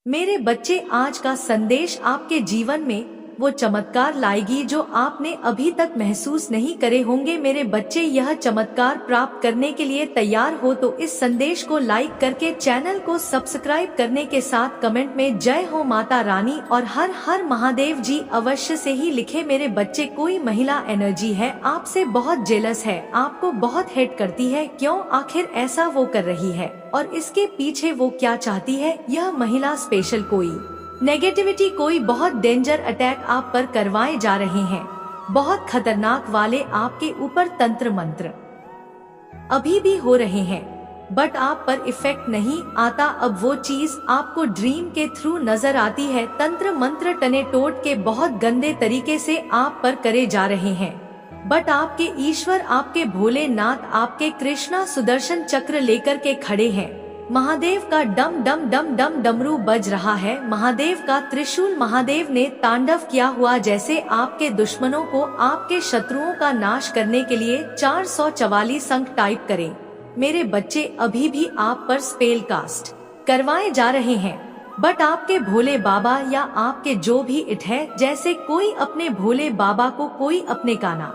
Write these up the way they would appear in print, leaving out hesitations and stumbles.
मेरे बच्चे, आज का संदेश आपके जीवन में वो चमत्कार लाएगी जो आपने अभी तक महसूस नहीं करे होंगे। मेरे बच्चे, यह चमत्कार प्राप्त करने के लिए तैयार हो तो इस संदेश को लाइक करके चैनल को सब्सक्राइब करने के साथ कमेंट में जय हो माता रानी और हर हर महादेव जी अवश्य से ही लिखे। मेरे बच्चे, कोई महिला एनर्जी है, आपसे बहुत जेलस है, आपको बहुत हेट करती है। क्यों आखिर ऐसा वो कर रही है और इसके पीछे वो क्या चाहती है? यह महिला स्पेशल कोई नेगेटिविटी, कोई बहुत डेंजर अटैक आप पर करवाए जा रहे हैं। बहुत खतरनाक वाले आपके ऊपर तंत्र मंत्र अभी भी हो रहे हैं, बट आप पर इफेक्ट नहीं आता। अब वो चीज आपको ड्रीम के थ्रू नजर आती है। तंत्र मंत्र टने टोट के बहुत गंदे तरीके से आप पर करे जा रहे हैं, बट आपके ईश्वर, आपके भोलेनाथ, आपके कृष्णा सुदर्शन चक्र लेकर के खड़े हैं। महादेव का डम डम डम डम डमरू बज रहा है। महादेव का त्रिशूल, महादेव ने तांडव किया हुआ जैसे आपके दुश्मनों को, आपके शत्रुओं का नाश करने के लिए 444 अंक टाइप करें। मेरे बच्चे, अभी भी आप पर स्पेल कास्ट करवाए जा रहे हैं, बट आपके भोले बाबा या आपके जो भी इट है, जैसे कोई अपने भोले बाबा को, कोई अपने कान्हा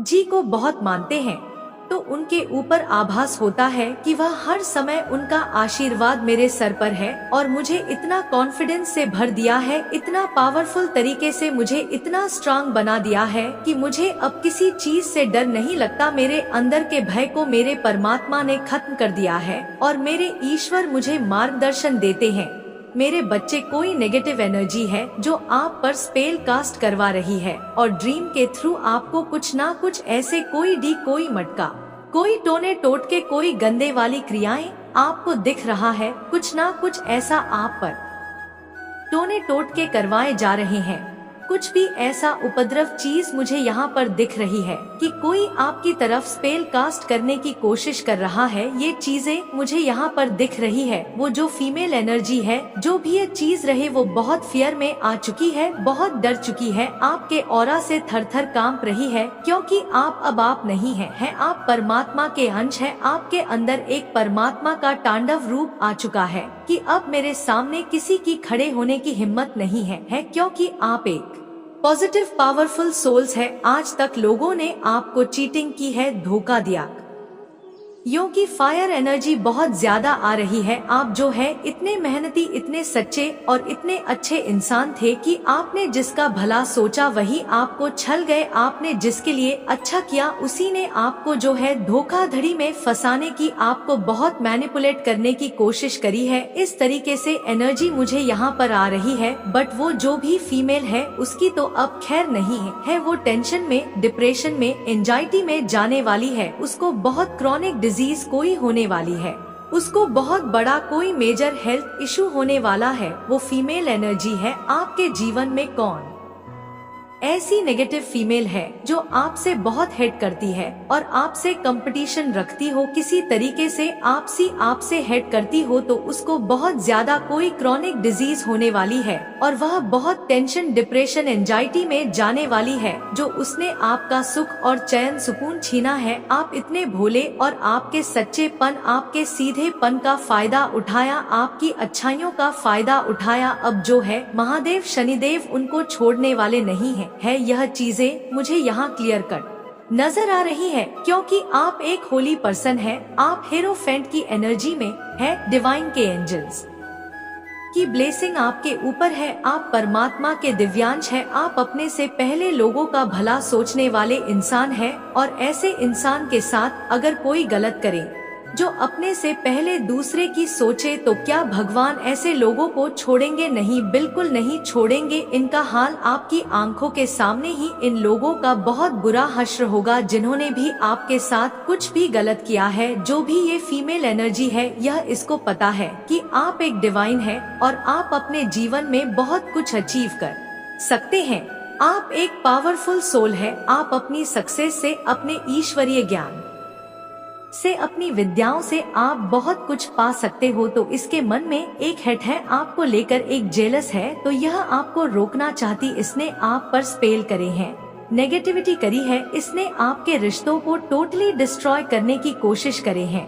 जी को बहुत मानते हैं, तो उनके ऊपर आभास होता है कि वह हर समय उनका आशीर्वाद मेरे सर पर है और मुझे इतना कॉन्फिडेंस से भर दिया है, इतना पावरफुल तरीके से मुझे इतना स्ट्रांग बना दिया है कि मुझे अब किसी चीज से डर नहीं लगता। मेरे अंदर के भय को मेरे परमात्मा ने खत्म कर दिया है और मेरे ईश्वर मुझे मार्गदर्शन देते हैं। मेरे बच्चे, कोई नेगेटिव एनर्जी है जो आप पर स्पेल कास्ट करवा रही है और ड्रीम के थ्रू आपको कुछ ना कुछ ऐसे, कोई मटका, कोई टोने टोटके, कोई गंदे वाली क्रियाएं आपको दिख रहा है। कुछ ना कुछ ऐसा आप पर टोने टोटके करवाए जा रहे हैं। कुछ भी ऐसा उपद्रव चीज मुझे यहाँ पर दिख रही है कि कोई आपकी तरफ स्पेल कास्ट करने की कोशिश कर रहा है। ये चीजें मुझे यहाँ पर दिख रही है। वो जो फीमेल एनर्जी है, जो भी ये चीज रहे, वो बहुत फियर में आ चुकी है, बहुत डर चुकी है, आपके ऑरा से थर थर कांप रही है, क्योंकि अब आप नहीं है, आप परमात्मा के अंश है। आपके अंदर एक परमात्मा का तांडव रूप आ चुका है कि अब मेरे सामने किसी की खड़े होने की हिम्मत नहीं है, क्योंकि आप एक पॉजिटिव पावरफुल सोल्स है। आज तक लोगों ने आपको चीटिंग की है, धोखा दिया, क्योंकि फायर एनर्जी बहुत ज्यादा आ रही है। आप जो है इतने मेहनती, इतने सच्चे और इतने अच्छे इंसान थे कि आपने जिसका भला सोचा वही आपको छल गए। आपने जिसके लिए अच्छा किया उसी ने आपको जो है धोखाधड़ी में फंसाने की, आपको बहुत मैनिपुलेट करने की कोशिश करी है। इस तरीके से एनर्जी मुझे यहाँ पर आ रही है, बट वो जो भी फीमेल है उसकी तो अब खैर नहीं है। वो टेंशन में, डिप्रेशन में, एंजाइटी में जाने वाली है। उसको बहुत क्रॉनिक डिजीज कोई होने वाली है, उसको बहुत बड़ा कोई मेजर हेल्थ इशू होने वाला है। वो फीमेल एनर्जी है। आपके जीवन में कौन ऐसी नेगेटिव फीमेल है जो आपसे बहुत हेट करती है और आपसे कंपटीशन रखती हो, किसी तरीके से आपसे हेट करती हो, तो उसको बहुत ज्यादा कोई क्रॉनिक डिजीज होने वाली है और वह बहुत टेंशन, डिप्रेशन, एंजाइटी में जाने वाली है। जो उसने आपका सुख और चैन, सुकून छीना है। आप इतने भोले और आपके सच्चेपन, आपके सीधेपन का फायदा उठाया, आपकी अच्छाइयों का फायदा उठाया। अब जो है महादेव, शनिदेव उनको छोड़ने वाले नहीं है। यह चीजें मुझे यहाँ क्लियर कट नजर आ रही है, क्योंकि आप एक होली पर्सन है। आप हेरोफेंट की एनर्जी में है, डिवाइन के एंजल्स की ब्लेसिंग आपके ऊपर है। आप परमात्मा के दिव्यांश है। आप अपने से पहले लोगों का भला सोचने वाले इंसान है और ऐसे इंसान के साथ अगर कोई गलत करे, जो अपने से पहले दूसरे की सोचे, तो क्या भगवान ऐसे लोगों को छोड़ेंगे? नहीं, बिल्कुल नहीं छोड़ेंगे। इनका हाल आपकी आंखों के सामने ही इन लोगों का बहुत बुरा हश्र होगा, जिन्होंने भी आपके साथ कुछ भी गलत किया है। जो भी ये फीमेल एनर्जी है, यह इसको पता है कि आप एक डिवाइन है और आप अपने जीवन में बहुत कुछ अचीव कर सकते हैं। आप एक पावरफुल सोल है। आप अपनी सक्सेस से, अपने ईश्वरीय ज्ञान से, अपनी विद्याओं से आप बहुत कुछ पा सकते हो। तो इसके मन में एक हेट है, आपको लेकर एक जेलस है, तो यह आपको रोकना चाहती। इसने आप पर स्पेल करे हैं, नेगेटिविटी करी है। इसने आपके रिश्तों को टोटली डिस्ट्रॉय करने की कोशिश करे हैं।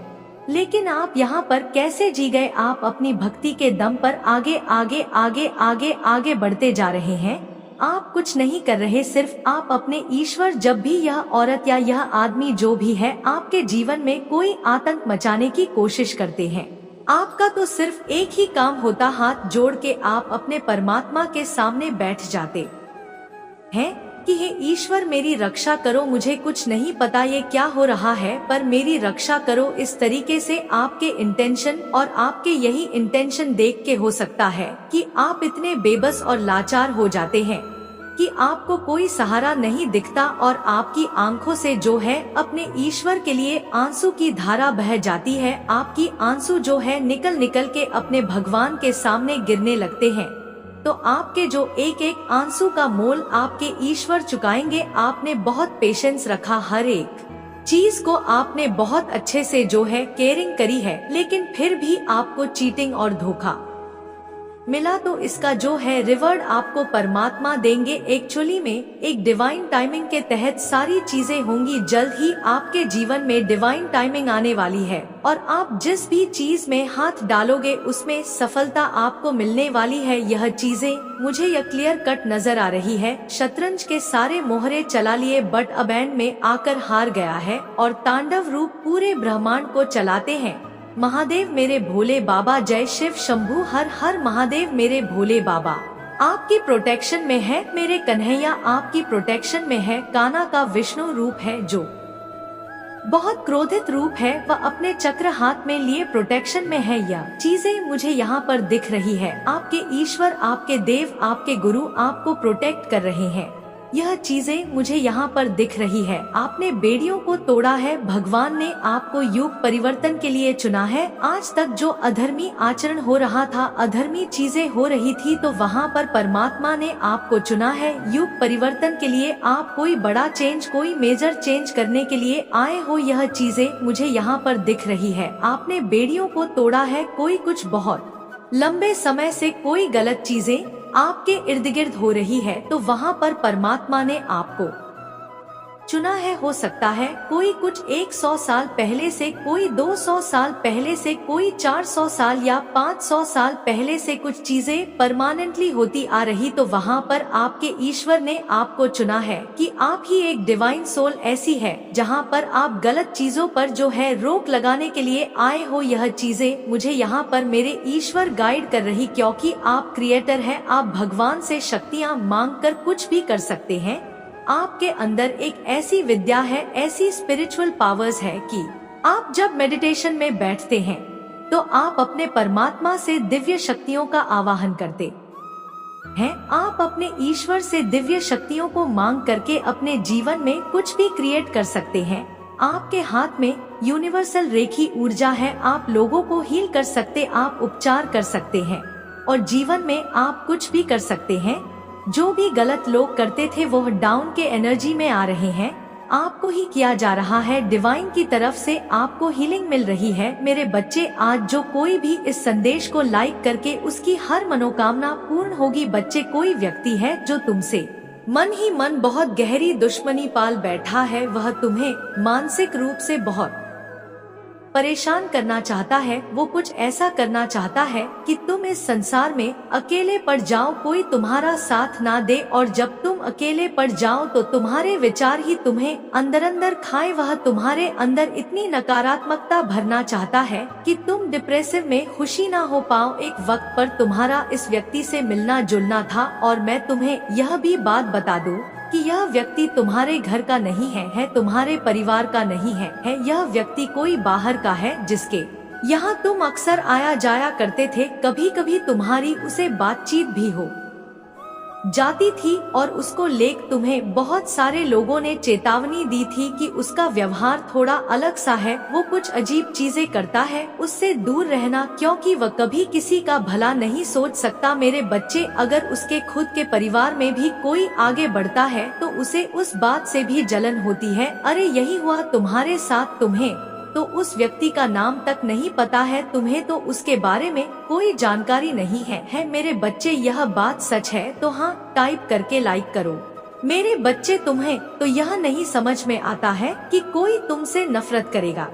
लेकिन आप यहाँ पर कैसे जी गए? आप अपनी भक्ति के दम पर आगे आगे आगे आगे आगे बढ़ते जा रहे हैं। आप कुछ नहीं कर रहे, सिर्फ आप अपने ईश्वर। जब भी यह औरत या यह आदमी जो भी है आपके जीवन में कोई आतंक मचाने की कोशिश करते हैं, आपका तो सिर्फ एक ही काम होता, हाथ जोड़ के आप अपने परमात्मा के सामने बैठ जाते हैं कि हे ईश्वर मेरी रक्षा करो, मुझे कुछ नहीं पता ये क्या हो रहा है, पर मेरी रक्षा करो। इस तरीके से आपके इंटेंशन और आपके यही इंटेंशन देख के हो सकता है कि आप इतने बेबस और लाचार हो जाते हैं कि आपको कोई सहारा नहीं दिखता और आपकी आंखों से जो है अपने ईश्वर के लिए आंसू की धारा बह जाती है। आपकी आंसू जो है निकल निकल के अपने भगवान के सामने गिरने लगते हैं। तो आपके जो एक एक आंसू का मोल आपके ईश्वर चुकाएंगे। आपने बहुत पेशेंस रखा, हर एक चीज को आपने बहुत अच्छे से जो है केयरिंग करी है, लेकिन फिर भी आपको चीटिंग और धोखा मिला, तो इसका जो है रिवॉर्ड आपको परमात्मा देंगे। एक्चुअली में एक डिवाइन टाइमिंग के तहत सारी चीजें होंगी। जल्द ही आपके जीवन में डिवाइन टाइमिंग आने वाली है और आप जिस भी चीज में हाथ डालोगे उसमें सफलता आपको मिलने वाली है। यह चीजें मुझे यह क्लियर कट नजर आ रही है। शतरंज के सारे मोहरे चला लिए बट अब एंड में आकर हार गया है और तांडव रूप पूरे ब्रह्मांड को चलाते हैं। महादेव मेरे भोले बाबा, जय शिव शंभू, हर हर महादेव मेरे भोले बाबा। आपकी प्रोटेक्शन में है मेरे कन्हैया, आपकी प्रोटेक्शन में है। कान्हा का विष्णु रूप है जो बहुत क्रोधित रूप है, वह अपने चक्र हाथ में लिए प्रोटेक्शन में है। यह चीजें मुझे यहाँ पर दिख रही है। आपके ईश्वर, आपके देव, आपके गुरु आपको प्रोटेक्ट कर रहे हैं। यह चीजें मुझे यहाँ पर दिख रही है। आपने बेड़ियों को तोड़ा है, भगवान ने आपको युग परिवर्तन के लिए चुना है। आज तक जो अधर्मी आचरण हो रहा था, अधर्मी चीजें हो रही थी, तो वहाँ पर परमात्मा ने आपको चुना है युग परिवर्तन के लिए। आप कोई बड़ा चेंज, कोई मेजर चेंज करने के लिए आए हो। यह चीजें मुझे यहाँ पर दिख रही है। आपने बेड़ियों को तोड़ा है। कोई कुछ बहुत लंबे समय से कोई गलत चीजें आपके इर्द गिर्द हो रही है, तो वहाँ पर परमात्मा ने आपको चुना है। हो सकता है कोई कुछ 100 साल पहले से, कोई 200 साल पहले से, कोई 400 साल या 500 साल पहले से कुछ चीजें परमानेंटली होती आ रही, तो वहाँ पर आपके ईश्वर ने आपको चुना है कि आप ही एक डिवाइन सोल ऐसी है जहाँ पर आप गलत चीजों पर जो है रोक लगाने के लिए आए हो। यह चीजें मुझे यहाँ पर मेरे ईश्वर गाइड कर रही, क्योंकि आप क्रिएटर हैं। आप भगवान से शक्तियाँ मांग कर कुछ भी कर सकते हैं। आपके अंदर एक ऐसी विद्या है, ऐसी स्पिरिचुअल पावर्स है कि आप जब मेडिटेशन में बैठते हैं तो आप अपने परमात्मा से दिव्य शक्तियों का आवाहन करते हैं। आप अपने ईश्वर से दिव्य शक्तियों को मांग करके अपने जीवन में कुछ भी क्रिएट कर सकते हैं। आपके हाथ में यूनिवर्सल रेखी ऊर्जा है। आप लोगों को हील कर सकते, आप उपचार कर सकते हैं और जीवन में आप कुछ भी कर सकते हैं। जो भी गलत लोग करते थे वो डाउन के एनर्जी में आ रहे हैं, आपको ही किया जा रहा है। डिवाइन की तरफ से आपको हीलिंग मिल रही है। मेरे बच्चे, आज जो कोई भी इस संदेश को लाइक करके उसकी हर मनोकामना पूर्ण होगी। बच्चे, कोई व्यक्ति है जो तुमसे मन ही मन बहुत गहरी दुश्मनी पाल बैठा है, वह तुम्हें मानसिक रूप से बहुत परेशान करना चाहता है। वो कुछ ऐसा करना चाहता है कि तुम इस संसार में अकेले पड़ जाओ, कोई तुम्हारा साथ ना दे, और जब तुम अकेले पड़ जाओ तो तुम्हारे विचार ही तुम्हें अंदर अंदर खाए। वह तुम्हारे अंदर इतनी नकारात्मकता भरना चाहता है कि तुम डिप्रेसिव में खुशी ना हो पाओ। एक वक्त पर तुम्हारा इस व्यक्ति से मिलना जुलना था, और मैं तुम्हें यह भी बात बता दूं कि यह व्यक्ति तुम्हारे घर का नहीं है तुम्हारे परिवार का नहीं है। यह व्यक्ति कोई बाहर का है जिसके यहाँ तुम अक्सर आया जाया करते थे। कभी कभी तुम्हारी उसे बातचीत भी हो जाती थी और उसको लेकर तुम्हें बहुत सारे लोगों ने चेतावनी दी थी कि उसका व्यवहार थोड़ा अलग सा है, वो कुछ अजीब चीजें करता है, उससे दूर रहना, क्योंकि वह कभी किसी का भला नहीं सोच सकता। मेरे बच्चे, अगर उसके खुद के परिवार में भी कोई आगे बढ़ता है तो उसे उस बात से भी जलन होती है। अरे यही हुआ तुम्हारे साथ। तुम्हें तो उस व्यक्ति का नाम तक नहीं पता है, तुम्हें तो उसके बारे में कोई जानकारी नहीं है। मेरे बच्चे, यह बात सच है तो हाँ टाइप करके लाइक करो। मेरे बच्चे, तुम्हें तो यह नहीं समझ में आता है कि कोई तुमसे नफरत करेगा,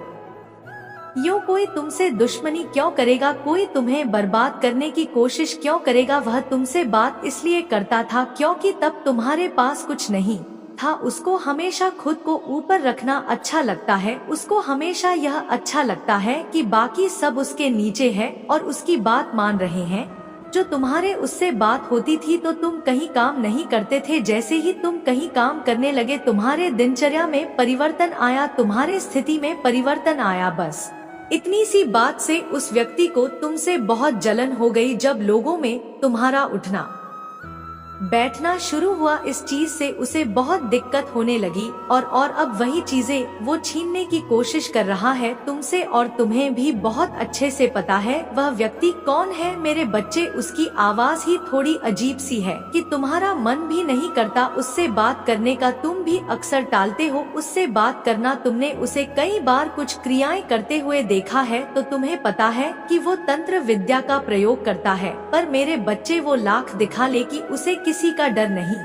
यूँ कोई तुमसे दुश्मनी क्यों करेगा, कोई तुम्हें बर्बाद करने की कोशिश क्यों करेगा। वह तुमसे बात इसलिए करता था क्योंकि तब तुम्हारे पास कुछ नहीं था। उसको हमेशा खुद को ऊपर रखना अच्छा लगता है। उसको हमेशा यह अच्छा लगता है कि बाकी सब उसके नीचे है और उसकी बात मान रहे हैं। जो तुम्हारे उससे बात होती थी तो तुम कहीं काम नहीं करते थे। जैसे ही तुम कहीं काम करने लगे तुम्हारे दिनचर्या में परिवर्तन आया, तुम्हारे स्थिति में परिवर्तन आया। बस इतनी सी बात से उस व्यक्ति को तुमसे बहुत जलन हो गई। जब लोगों में तुम्हारा उठना बैठना शुरू हुआ, इस चीज से उसे बहुत दिक्कत होने लगी और अब वही चीजें वो छीनने की कोशिश कर रहा है तुमसे। और तुम्हें भी बहुत अच्छे से पता है वह व्यक्ति कौन है। मेरे बच्चे, उसकी आवाज ही थोड़ी अजीब सी है कि तुम्हारा मन भी नहीं करता उससे बात करने का। तुम भी अक्सर टालते हो उससे बात करना। तुमने उसे कई बार कुछ क्रियाएं करते हुए देखा है तो तुम्हें पता है कि वो तंत्र विद्या का प्रयोग करता है। पर मेरे बच्चे, वो लाख दिखा ले कि उसे किसी का डर नहीं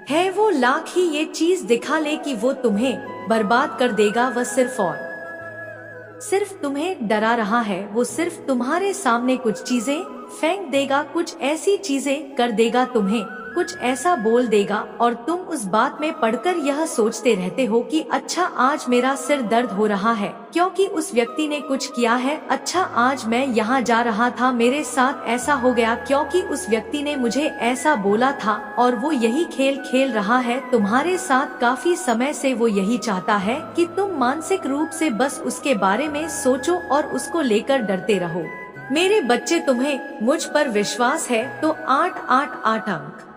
है, वो लाख ही ये चीज दिखा ले कि वो तुम्हें बर्बाद कर देगा। वह सिर्फ और सिर्फ तुम्हें डरा रहा है। वो सिर्फ तुम्हारे सामने कुछ चीजें फेंक देगा, कुछ ऐसी चीजें कर देगा, तुम्हें कुछ ऐसा बोल देगा और तुम उस बात में पड़कर यह सोचते रहते हो कि अच्छा आज मेरा सिर दर्द हो रहा है क्योंकि उस व्यक्ति ने कुछ किया है। अच्छा आज मैं यहाँ जा रहा था, मेरे साथ ऐसा हो गया क्योंकि उस व्यक्ति ने मुझे ऐसा बोला था। और वो यही खेल खेल रहा है तुम्हारे साथ काफी समय से। वो यही चाहता है कि तुम मानसिक रूप से बस उसके बारे में सोचो और उसको लेकर डरते रहो। मेरे बच्चे, तुम्हें मुझ पर विश्वास है तो 888 अंक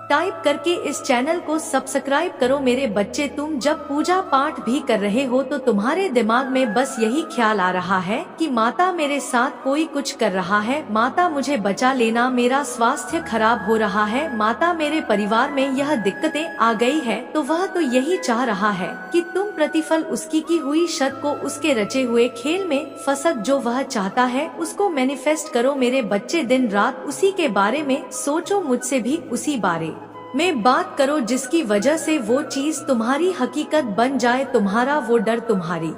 टाइप करके इस चैनल को सब्सक्राइब करो। मेरे बच्चे, तुम जब पूजा पाठ भी कर रहे हो तो तुम्हारे दिमाग में बस यही ख्याल आ रहा है कि माता मेरे साथ कोई कुछ कर रहा है, माता मुझे बचा लेना, मेरा स्वास्थ्य खराब हो रहा है, माता मेरे परिवार में यह दिक्कतें आ गई है। तो वह तो यही चाह रहा है कि तुम प्रतिफल उसकी की हुई शत को, उसके रचे हुए खेल में फंसक। जो वह चाहता है उसको मैनिफेस्ट करो। मेरे बच्चे, दिन रात उसी के बारे में सोचो, मुझसे भी उसी बारे में बात करो जिसकी वजह से वो चीज तुम्हारी हकीकत बन जाए, तुम्हारा वो डर तुम्हारी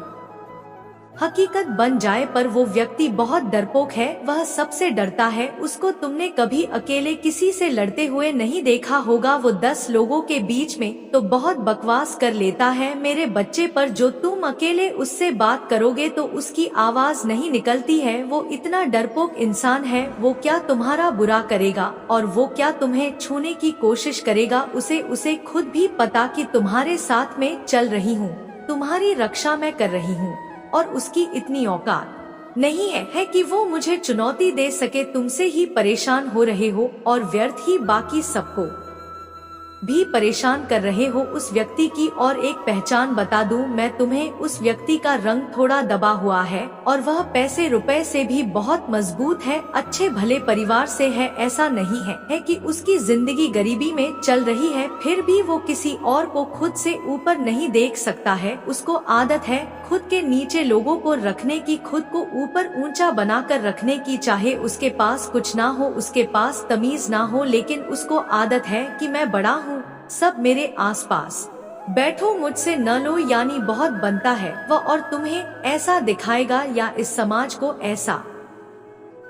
हकीकत बन जाए। पर वो व्यक्ति बहुत डरपोक है, वह सबसे डरता है। उसको तुमने कभी अकेले किसी से लड़ते हुए नहीं देखा होगा। वो 10 लोगों के बीच में तो बहुत बकवास कर लेता है मेरे बच्चे, पर जो तुम अकेले उससे बात करोगे तो उसकी आवाज नहीं निकलती है। वो इतना डरपोक इंसान है। वो क्या तुम्हारा बुरा करेगा और वो क्या तुम्हें छूने की कोशिश करेगा, उसे खुद भी पता कि तुम्हारे साथ में चल रही हूँ, तुम्हारी रक्षा मैं कर रही हूँ। और उसकी इतनी औकात नहीं है कि वो मुझे चुनौती दे सके। तुमसे ही परेशान हो रहे हो और व्यर्थ ही बाकी सबको भी परेशान कर रहे हो। उस व्यक्ति की और एक पहचान बता दूं मैं तुम्हें, उस व्यक्ति का रंग थोड़ा दबा हुआ है और वह पैसे रुपए से भी बहुत मजबूत है, अच्छे भले परिवार से है। ऐसा नहीं है कि उसकी जिंदगी गरीबी में चल रही है, फिर भी वो किसी और को खुद से ऊपर नहीं देख सकता है। उसको आदत है खुद के नीचे लोगों को रखने की, खुद को ऊपर ऊंचा बनाकर रखने की। चाहे उसके पास कुछ ना हो, उसके पास तमीज ना हो, लेकिन उसको आदत है कि मैं बड़ा हूँ, सब मेरे आसपास बैठो, मुझसे न लो, यानी बहुत बनता है वह। और तुम्हें ऐसा दिखाएगा या इस समाज को ऐसा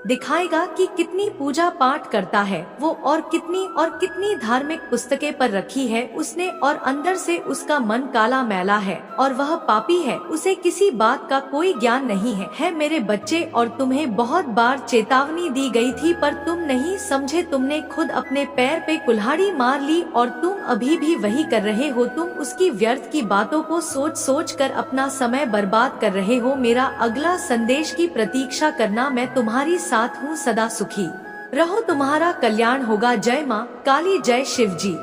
दिखाएगा कि कितनी पूजा पाठ करता है वो और कितनी धार्मिक पुस्तकें पर रखी है उसने, और अंदर से उसका मन काला मैला है और वह पापी है। उसे किसी बात का कोई ज्ञान नहीं है मेरे बच्चे। और तुम्हें बहुत बार चेतावनी दी गई थी पर तुम नहीं समझे। तुमने खुद अपने पैर पे कुल्हाड़ी मार ली और तुम अभी भी वही कर रहे हो। तुम उसकी व्यर्थ की बातों को सोच कर अपना समय बर्बाद कर रहे हो। मेरा अगला संदेश की प्रतीक्षा करना, मैं तुम्हारी साथ हूँ, सदा सुखी रहो, तुम्हारा कल्याण होगा। जय माँ काली, जय शिव जी।